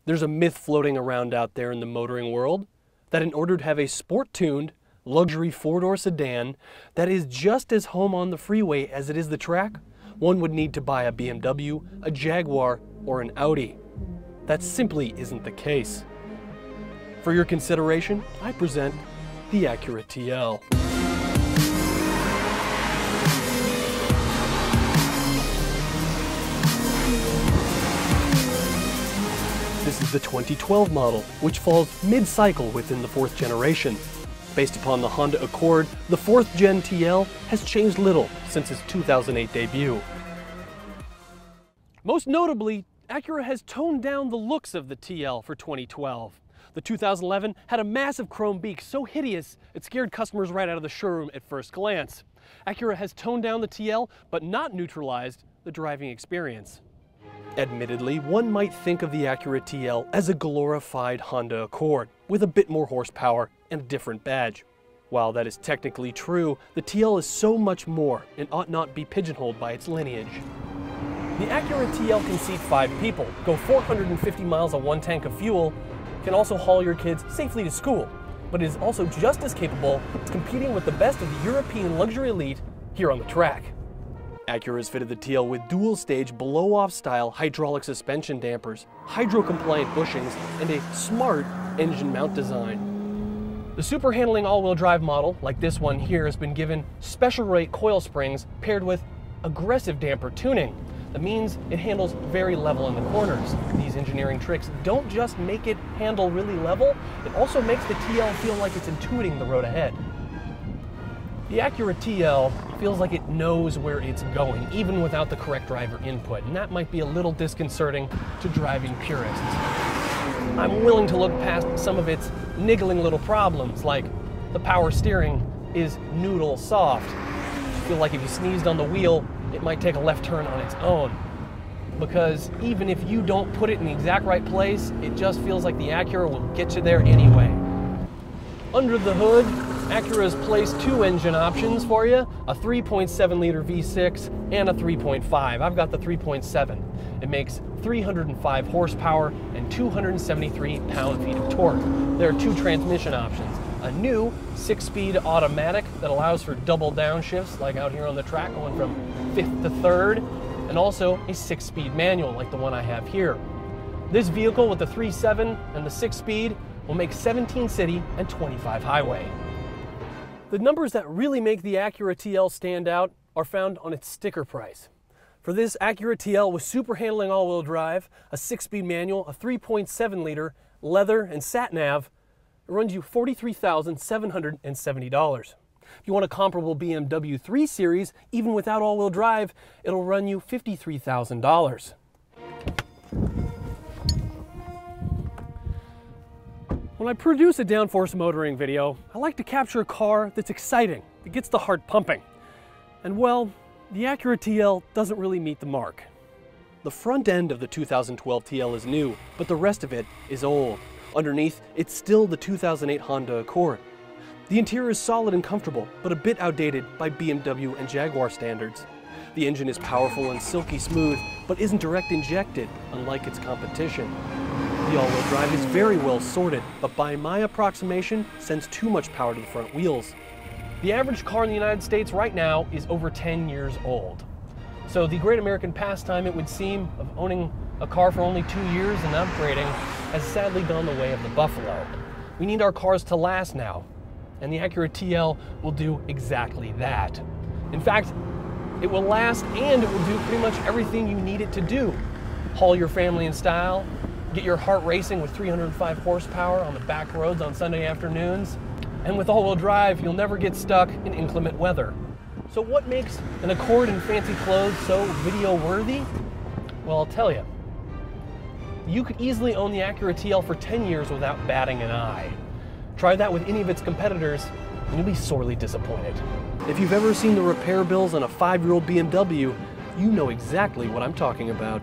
There's a myth floating around out there in the motoring world that in order to have a sport-tuned, luxury four-door sedan that is just as home on the freeway as it is the track, one would need to buy a BMW, a Jaguar, or an Audi. That simply isn't the case. For your consideration, I present the Acura TL. This is the 2012 model, which falls mid-cycle within the fourth generation. Based upon the Honda Accord, the 4th Gen TL has changed little since its 2008 debut. Most notably, Acura has toned down the looks of the TL for 2012. The 2011 had a massive chrome beak so hideous it scared customers right out of the showroom at first glance. Acura has toned down the TL, but not neutralized the driving experience. Admittedly, one might think of the Acura TL as a glorified Honda Accord, with a bit more horsepower and a different badge. While that is technically true, the TL is so much more and ought not be pigeonholed by its lineage. The Acura TL can seat 5 people, go 450 miles on 1 tank of fuel, can also haul your kids safely to school, but it is also just as capable as competing with the best of the European luxury elite here on the track. Acura has fitted the TL with dual-stage blow-off style hydraulic suspension dampers, hydro-compliant bushings, and a smart engine mount design. The super handling all-wheel drive model, like this one here, has been given special rate coil springs paired with aggressive damper tuning. That means it handles very level in the corners. These engineering tricks don't just make it handle really level, it also makes the TL feel like it's intuiting the road ahead. The Acura TL feels like it knows where it's going, even without the correct driver input, and that might be a little disconcerting to driving purists. I'm willing to look past some of its niggling little problems, like the power steering is noodle soft. I feel like if you sneezed on the wheel, it might take a left turn on its own. Because even if you don't put it in the exact right place, it just feels like the Acura will get you there anyway. Under the hood, Acura has placed 2 engine options for you, a 3.7 liter V6 and a 3.5. I've got the 3.7. It makes 305 horsepower and 273 pound-feet of torque. There are 2 transmission options. A new 6-speed automatic that allows for double downshifts, like out here on the track, going from 5th to 3rd, and also a 6-speed manual, like the one I have here. This vehicle with the 3.7 and the 6-speed will make 17 city and 25 highway. The numbers that really make the Acura TL stand out are found on its sticker price. For this Acura TL with super handling all-wheel drive, a 6-speed manual, a 3.7 liter, leather, and sat-nav, it runs you $43,770. If you want a comparable BMW 3 Series, even without all-wheel drive, it'll run you $53,000. When I produce a DownForce motoring video, I like to capture a car that's exciting, that gets the heart pumping. And well, the Acura TL doesn't really meet the mark. The front end of the 2012 TL is new, but the rest of it is old. Underneath, it's still the 2008 Honda Accord. The interior is solid and comfortable, but a bit outdated by BMW and Jaguar standards. The engine is powerful and silky smooth, but isn't direct injected, unlike its competition. The all-wheel drive is very well sorted, but by my approximation, sends too much power to the front wheels. The average car in the United States right now is over 10 years old. So the great American pastime, it would seem, of owning a car for only 2 years and upgrading has sadly gone the way of the buffalo. We need our cars to last now, and the Acura TL will do exactly that. In fact, it will last and it will do pretty much everything you need it to do. Haul your family in style, get your heart racing with 305 horsepower on the back roads on Sunday afternoons, and with all-wheel drive, you'll never get stuck in inclement weather. So what makes an Accord in fancy clothes so video-worthy? Well, I'll tell you. You could easily own the Acura TL for 10 years without batting an eye. Try that with any of its competitors, and you'll be sorely disappointed. If you've ever seen the repair bills on a 5-year-old BMW, you know exactly what I'm talking about.